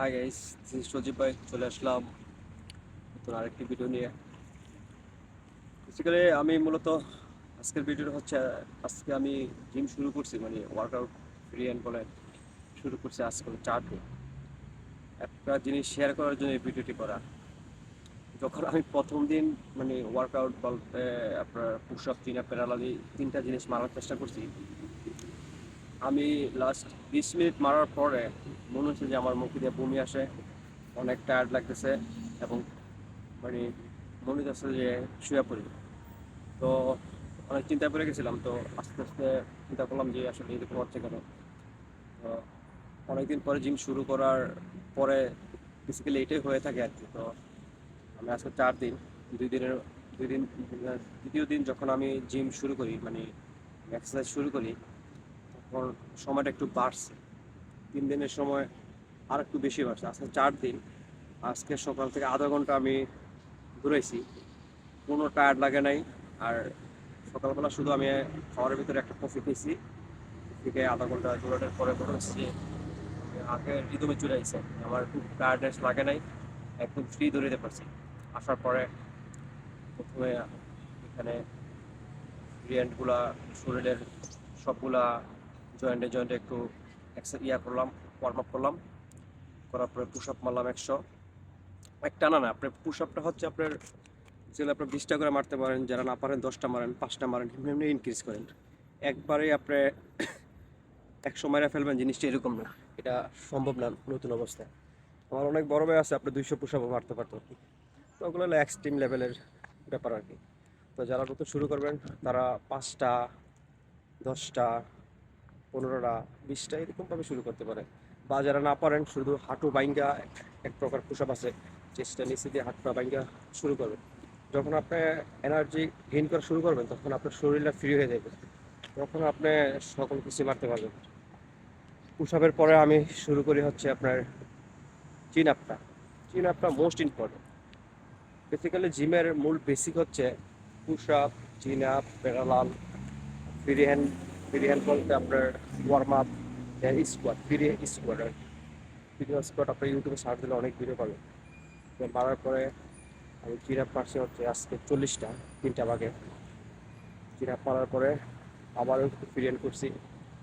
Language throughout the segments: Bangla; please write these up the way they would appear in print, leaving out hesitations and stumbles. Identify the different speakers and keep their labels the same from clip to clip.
Speaker 1: হাই গাইস, দিস ইজ সজীব ভাই। চলে আসলাম নতুন আরেকটি ভিডিও নিয়ে। বেসিক্যালি আমি মূলত আজকের ভিডিওটা হচ্ছে, আজকে আমি জিম শুরু করছি, মানে ওয়ার্কআউট ফ্রি হ্যান্ড বলে শুরু করছি আজকে 4 দিন। একটা জিনিস শেয়ার করার জন্য এই ভিডিওটি করা। যখন আমি প্রথম দিন মানে ওয়ার্কআউট বলতে আপনার push up, chin up, parallelly তিনটা জিনিস মারার চেষ্টা করছি। আমি লাস্ট 20 মিনিট মারার পরে মনে হচ্ছে যে আমার মুখ দিয়ে বমি আসে, অনেক টায়ার্ড লাগতেছে এবং মানে মনে হচ্ছে যে শুয়ে পড়ি। তো অনেক চিন্তা করে গেছিলাম। তো আস্তে আস্তে চিন্তা করলাম যে আসলে এরকম হচ্ছে কেন। তো অনেকদিন পরে জিম শুরু করার পরে বেসিক্যালি এটাই হয়ে থাকে আর কি। তো আমি আজকে 4 দিন, 2 দিনের 2 দিন, দ্বিতীয় দিন যখন আমি জিম শুরু করি, মানে এক্সারসাইজ শুরু করি, তখন সময়টা একটু বাড়ছে। 3 দিনের সময় আর একটু বেশি বাড়ছে। আজকে 4 দিন, আজকে সকাল থেকে আধা ঘন্টা আমি ঘুরেছি, কোনো টায়ার্ড লাগে নাই। আর সকালবেলা শুধু আমি খাওয়ার ভিতরে একটা কফি খেয়েছি। থেকে আধা ঘন্টা দৌড়ানোর পরে মনে হচ্ছে আমি আগে রিদমে চলে আসছে, আমার খুব টায়ার্ডনেস লাগে নাই, একদম ফ্রি দৌড়াতে পারছি। আসার পরে প্রথমে এখানে ব্যান্ডগুলা শরীরের সবগুলা জয়েন্টে জয়েন্টে একটু করলাম, ওয়ার্ম আপ করলাম। করার পরে পুশ আপ মারলাম 100। একটা না, আপনার পুশ আপটা হচ্ছে আপনার, যেগুলো আপনার 20টা করে মারতে পারেন, যারা না পারেন 10টা মারেন, 5টা মারেন, এমনি এমনি ইনক্রিজ করেন। একবারে আপনি 100 মাইরা ফেলবেন, জিনিসটা এরকম না। এটা সম্ভব না নতুন অবস্থায়। আমার অনেক বড় ভাই আছে, আপনি 200 পুশ আপও মারতে পারতো। তো ওগুলো হলো এক্সট্রিম লেভেলের ব্যাপার আর কি। তো যারা নতুন শুরু করবেন তারা 5টা, 10টা, 15টা, 20টা এরকমভাবে শুরু করতে পারে। বা যারা না পারেন শুধু হাঁটু বাইঙ্গা, এক প্রকার পুশ আপ আছে, চেষ্টা নিচে দিয়ে হাত পা বাইঙ্গা শুরু করবেন। যখন আপনি এনার্জি গেইন করা শুরু করবেন তখন আপনার শরীরটা ফ্রি হয়ে যাবে, তখন আপনি সকল কিছু মারতে পারবেন। পুশ আপের পরে আমি শুরু করি হচ্ছে আপনার চিন আপটা। চিন আপটা মোস্ট ইম্পর্টেন্ট। বেসিক্যালি জিমের মূল বেসিক হচ্ছে push up, chin up, parallel, free hand. Free hand বলতে আপনার warm up, squat, free squat আর কি। ফ্রি স্কোয়াড আপনার ইউটিউবে সার্চ দিলে অনেক ভিডিও পাবেন। তো মারার পরে আমি চিন আপ মারছি হচ্ছে আজকে 40টা, 3টা ভাগে। চিন আপ মারার পরে আবারও একটু ফ্রি হ্যান্ড করছি,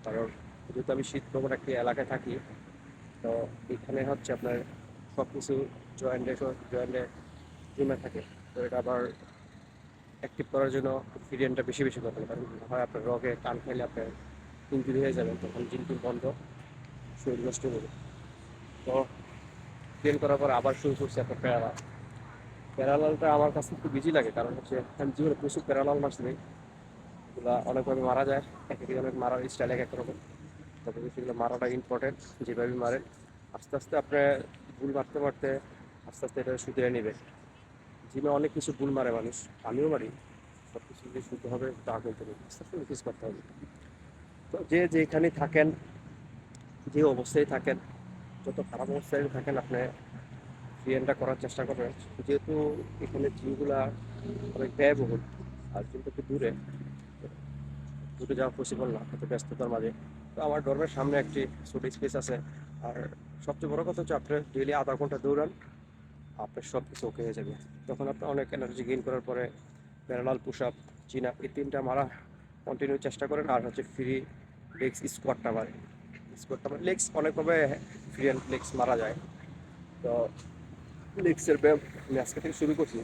Speaker 1: কারণ যেহেতু আমি শীত প্রবণ একটি এলাকায় থাকি, তো এখানে হচ্ছে আপনার সব কিছু জয়েন্টে জয়েন্টে জমে থাকে। তো এটা আবার অ্যাক্টিভ করার জন্য ফিরিয়ানটা বেশি বেশি করতে হবে, কারণ হয় আপনার রগে টান খাইলে আপনার ইঞ্জুরি হয়ে যাবেন, তখন জিম টিম বন্ধ, শরীর নষ্ট হয়ে যাবে। তো ট্রেন করার পর আবার শুরু করছি আপনার প্যারালাল। প্যারালালটা আমার কাছে একটু বিজি লাগে, কারণ হচ্ছে আমি জীবনে প্রচুর প্যারালাল মারছি ভাই। এগুলো অনেকভাবে মারা যায়, এক এক জনের মারার স্টাইল এক এক রকম। তবে সেগুলো মারাটা ইম্পর্টেন্ট। যেভাবে মারে আস্তে আস্তে আপনার ভুল মারতে মারতে আস্তে আস্তে এটা শুধরে নেবে। জিমে অনেক কিছু ভুল মারে মানুষ, আমিও মারি। সব কিছু যদি শুদ্ধ হবে তা কিন্তু নেই, আস্তে আস্তে প্র্যাকটিস করতে হবে। তো যে যেখানে থাকেন, যে অবস্থায় থাকেন, যত খারাপ অবস্থায় থাকেন, আপনি ট্রেনটা করার চেষ্টা করবেন। যেহেতু এখানে জিমগুলা অনেক ব্যয়বহুল, আর কিন্তু একটু দূরে, দূরে যাওয়া পসিবল না এত ব্যস্ততার মাঝে। তো আমার ডরমের সামনে একটি ছোট স্পেস আছে। আর সবচেয়ে বড় কথা হচ্ছে আপনি ডেইলি আধা ঘন্টা দৌড়ান, আপনার সব কিছু ওকে হয়ে যাবে। তখন আপনি অনেক এনার্জি গেইন করার পরে parallel, push up, chin up এই তিনটা মারা কন্টিনিউ চেষ্টা করেন। আর হচ্ছে ফ্রি লেগস স্কোয়াডটা মারে। স্কোয়াডটা মানে লেগস অনেকভাবে ফ্রি হ্যান্ড লেগস মারা যায়। তো লেগসের ব্যায়াম আমি আজকে থেকে শুরু করছি।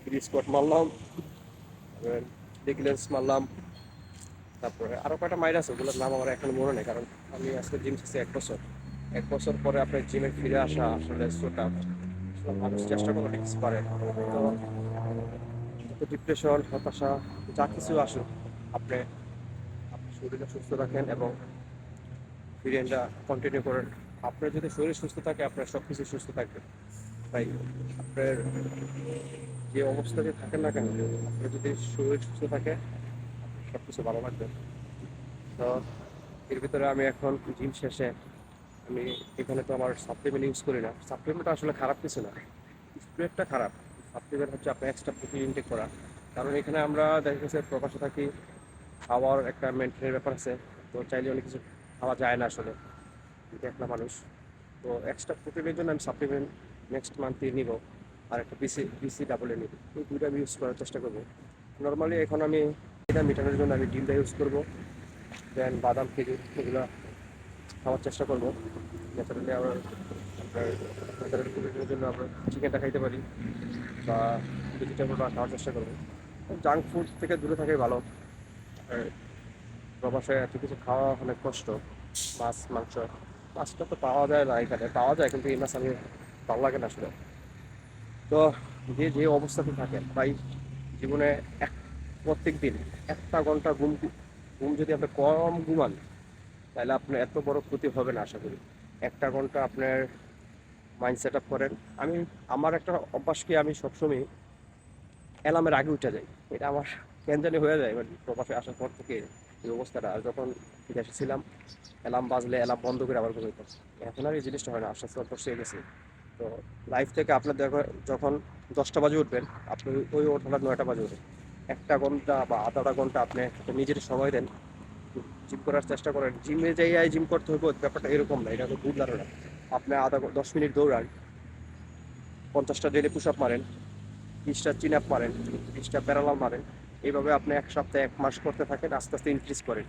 Speaker 1: ফ্রি স্কোয়াড মারলাম, লেগ লেন্স মারলাম, তারপরে আরও কয়টা মাইর আছে, ওগুলোর নাম আমার এখন মনে নেই, কারণ আমি আজকে জিম শিখছি 1 বছর। 1 বছর পরে আপনার জিমে ফিরে আসা আসলে সোটা মানুষ চেষ্টা করে টিপস পারে। তো ডিপ্রেশন, হতাশা, যা কিছু আসুক, আপনি আপনার শরীরটা সুস্থ রাখেন এবং ফিরিয়েনটা কন্টিনিউ করেন। আপনার যদি শরীর সুস্থ থাকে আপনার সব কিছু সুস্থ থাকবে। তাই আপনার যে অবস্থাতে থাকেন না কেন, আপনার যদি শরীর সুস্থ থাকে সব কিছু ভালো লাগবে। তো এর ভিতরে আমি এখন জিম শেষে আমি এখানে তো আমার সাপ্লিমেন্ট ইউজ করি না। সাপ্লিমেন্ট আসলে খারাপ কিছু না, স্প্রেডটা খারাপ। সাপ্লিমেন্ট হচ্ছে আপনার এক্সট্রা প্রোটিন ইনটেক করা। কারণ এখানে আমরা দেখা গেছে প্রকাশে থাকি, খাওয়ার একটা মেনটেনের ব্যাপার আছে। তো চাইলে অনেক কিছু খাওয়া যায় না আসলে, দেখলাম মানুষ। তো এক্সট্রা প্রোটিনের জন্য আমি সাপ্লিমেন্ট নেক্সট মান্থে নিব, আর একটা বিসি ডাবল নিব। এই দুইটা আমি ইউজ করার চেষ্টা করবো। নর্মালি এখন আমি এটা মেটানোর জন্য আমি ডিমটা ইউজ করবো, দেন বাদাম খেজুর এগুলো খাওয়ার চেষ্টা করবো। ন্যাচারালি আবার ন্যাচারাল প্রোটিনের জন্য আমরা চিকেনটা খাইতে পারি বা ভেজিটেবলটা খাওয়ার চেষ্টা করবো। জাঙ্ক ফুড থেকে দূরে থাকাই ভালো। আর প্রবাসে এত কিছু খাওয়া অনেক কষ্ট। মাছ মাংস, মাছটা তো পাওয়া যায় না, এখানে পাওয়া যায় কিন্তু এই মাছ আমি ভালো লাগে না আসলে। তো যে যে অবস্থাতে থাকেন ভাই, জীবনে এক প্রত্যেক দিন 1 ঘন্টা ঘুম ঘুম যদি আপনি কম ঘুমান, তাহলে আপনার এত বড় ক্ষতি হবে না আশা করি। 1 ঘন্টা আপনার মাইন্ড সেট আপ করেন। আমি আমার একটা অভ্যাস কি, আমি সবসময় অ্যালার্মের আগে উঠে যাই। এটা আমার কেন জানি হয়ে যায়, মানে প্রবাসে আসার পর থেকে এই অবস্থাটা। আর যখন দেশে ছিলাম অ্যালার্ম বাজলে অ্যালার্ম বন্ধ করে আবার ঘুমাইতাম। এখন আর এই জিনিসটা হয় না, আস্তে আস্তে অভ্যাস হয়ে গেছে। তো লাইফ থেকে আপনার দেখো, যখন 10টা বাজে উঠবেন, আপনি ওই ওঠাটা 9টা বাজে উঠবেন। 1 ঘন্টা বা আধা ঘন্টা আপনি একটা নিজের সময় দেন, জিম করার চেষ্টা করেন। জিমে যাই জিম করতে হবে ব্যাপারটা এরকম না, এটা তো ভুল ধারণা। আপনি 10 মিনিট দৌড়ান, 50টা ডেলি পুশ আপ মারেন, 20টা চিন আপ মারেন, 20টা প্যারালাল মারেন। এইভাবে আপনি 1 সপ্তাহ 1 মাস করতে থাকেন, আস্তে আস্তে ইনক্রিজ করেন।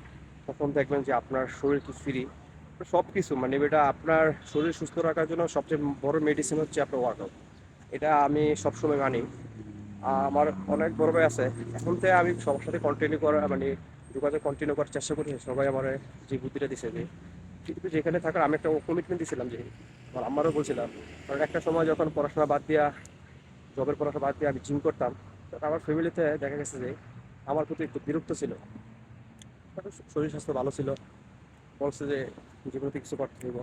Speaker 1: তখন দেখবেন যে আপনার শরীর কি ফ্রি, সব কিছু মানে এটা আপনার শরীর সুস্থ রাখার জন্য সবচেয়ে বড় মেডিসিন হচ্ছে আপনার ওয়ার্কআউট। এটা আমি সবসময় মানি। আমার অনেক বড় ভাই আছে, এখন থেকে আমি সবার সাথে কন্টিনিউ করা মানে যোগাযোগ কন্টিনিউ করার চেষ্টা করি। সবাই আমার যে বুদ্ধিটা দিছে যে পৃথিবী যেখানে থাকার, আমি একটা কমিটমেন্ট দিয়েছিলাম যে আমার আমারও বলছিলাম। কারণ একটা সময় যখন পড়াশোনা বাদ দিয়া, জবের পড়াশোনা বাদ দিয়ে আমি জিম করতাম, তখন আমার ফ্যামিলিতে দেখা গেছে যে আমার প্রতি একটু বিরক্ত ছিল। তখন শরীর স্বাস্থ্য ভালো ছিল, বলছে যে জীবনে কিছু করতে হইব।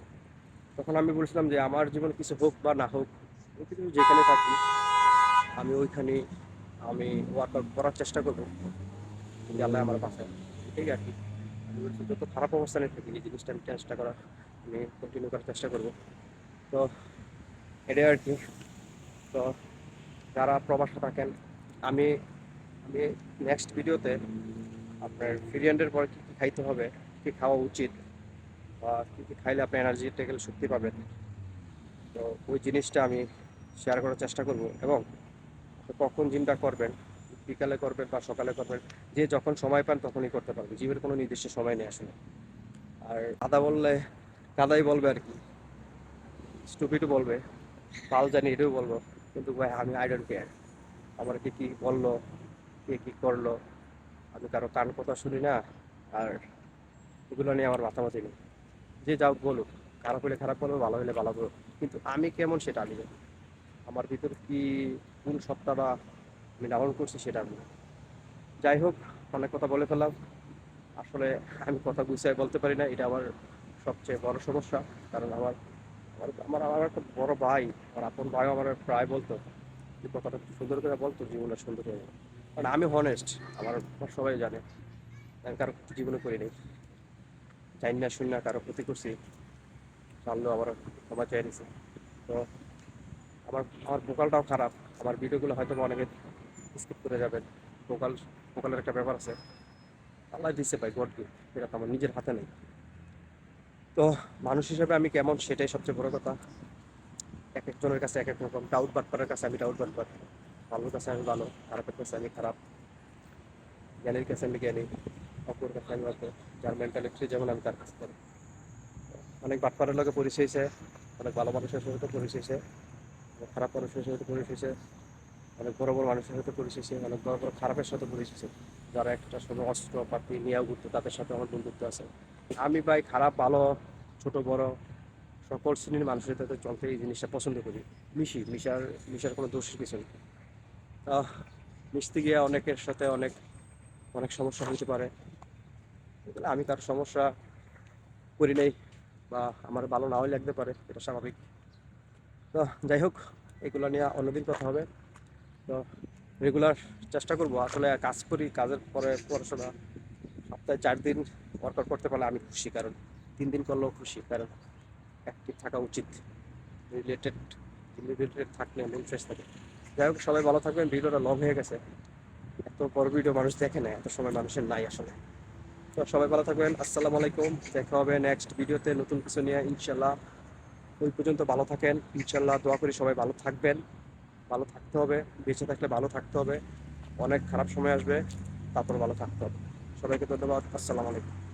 Speaker 1: তখন আমি বলছিলাম যে আমার জীবনে কিছু হোক বা না হোক, আমি কিন্তু যেখানে থাকি আমি ওইখানে আমি ওয়ার্কআউট করার চেষ্টা করবো, যদি আল্লাহ আমার বাসায়। এই আর কি, আমি বলছি যত খারাপ অবস্থানে থাকি এই জিনিসটা আমি চেষ্টা করার, আমি কন্টিনিউ করার চেষ্টা করবো। তো এটাই আর কি। তো যারা প্রবাসে থাকেন, আমি আমি নেক্সট ভিডিওতে আপনার পিরিয়ডের পর কী কী খাইতে হবে, কী খাওয়া উচিত, বা কী কী খাইলে আপনি এনার্জিটিক্যাল শক্তি পাবেন, তো ওই জিনিসটা আমি শেয়ার করার চেষ্টা করব। এবং কখন জিমটা করবেন, বিকালে করবেন বা সকালে করবেন, যে যখন সময় পান তখনই করতে পারবেন। জিমের কোনো নির্দিষ্ট সময় নেই আসলে। আর কাদা বললে কাদাই বলবে আর কি, স্টুপিডও বলবে, পাল জানি এটাও বলবো। কিন্তু ভাই আমি আই ডোন্ট কেয়ার, আমার কি কি বললো, কে কি করলো, আমি কারো কান কথা শুনি না। আর এগুলো নিয়ে আমার মাথামাতি নেই। যে যাও বলুক, খারাপ হলে খারাপ বলবো, ভালো হলে ভালো বলবো, কিন্তু আমি কেমন সেটা আমি জানি। আমার ভিতর কি কোন সত্তাটা আমি লালন করছি সেটা আমি জানি। যাই হোক, অনেক কথা বলে ফেললাম আসলে। আমি কথা গুছিয়ে বলতে পারি না, এটা আমার সবচেয়ে বড় সমস্যা। কারণ আমার আমার আমার আমার একটা বড় ভাই, আমার আপন ভাই আমার প্রায় বলতো যে কথাটা সুন্দর করে বলতো, জীবনটা সুন্দর হয়ে যাবে। কারণ আমি হনেস্ট, আমার সবাই জানে আমি কারো ক্ষতি জীবনে করি নাই। জানি না শুনি না কারো ক্ষতি করছি, জানলেও আমার ক্ষমা চাই নিছে। তো আমার আমার ভোকালটাও খারাপ, আমার ভিডিওগুলো হয়তো বা অনেকে স্কিপ করে যাবেন। ভোকাল ভোকালের একটা ব্যাপার আছে, আল্লাহ দিচ্ছে ভাই, গড গিফট, এটা তো আমার নিজের হাতে নেই। তো মানুষ হিসেবে আমি কেমন সেটাই সবচেয়ে বড় কথা। এক একজনের কাছে এক এক রকম, ডাউট বাটপারের কাছে আমি ডাউট বাটপার, ভালোর কাছে আমি ভালো, খারাপের কাছে আমি খারাপ, জ্ঞানীর কাছে আমি জ্ঞানী, অপর কাছে আমি অজ্ঞ। যার মেন্টালিটি যেমন আমি তার কাছে করি। অনেক বাটপারের লোকে পরিচয় হয়েছে, অনেক ভালো মানুষের সাথে পরিচয় হয়েছে, অনেক খারাপ মানুষের সাথে পরিচয় হয়েছে, অনেক বড় বড় মানুষের সাথে পরিচয় হয়েছে, অনেক বড় বড় খারাপের সাথে পরিচয় হয়েছে। যারা একটা সময় অস্ত্র পাতি নিয়েও ঘুরতো, তাদের সাথে আমার বন্ধুত্ব আছে। আমি ভাই খারাপ ভালো, ছোট বড় সকল শ্রেণীর মানুষের সাথে চলতে এই জিনিসটা পছন্দ করি। মিশার কোনো দোষের কিছু নেই। আহ, মিশতে গিয়ে অনেকের সাথে অনেক অনেক সমস্যা হতে পারে, এগুলো আমি তার সমস্যা করি নাই, বা আমার ভালো নাও লাগতে পারে, এটা স্বাভাবিক। তো যাই হোক, এগুলো নিয়ে অন্যদিন কথা হবে। তো রেগুলার চেষ্টা করব, আসলে কাজ করি, কাজের পরে পড়াশোনা। সপ্তাহে 4 দিন ওয়ার্কআউট করতে পারলে আমি খুশি, কারণ 3 দিন করলেও খুশি, কারণ অ্যাক্টিভ থাকা উচিত। রিলেটেড রিলেটেড থাকলে মন ফ্রেশ থাকে। যাই হোক, সবাই ভালো থাকবেন। ভিডিওটা লং হয়ে গেছে, এত বড় ভিডিও মানুষ দেখে না, এত সময় মানুষের নাই আসলে। তো সবাই ভালো থাকবেন, আসসালামু আলাইকুম। দেখা হবে নেক্সট ভিডিওতে নতুন কিছু নিয়ে ইনশাল্লাহ।
Speaker 2: ওই পর্যন্ত ভালো থাকেন, ইনশাল্লাহ দোয়া করি সবাই ভালো থাকবেন। ভালো থাকতে হবে, বেঁচে থাকলে ভালো থাকতে হবে। অনেক খারাপ সময় আসবে, তারপর ভালো থাকতে হবে। সবাইকে ধন্যবাদ। আসসালামু আলাইকুম।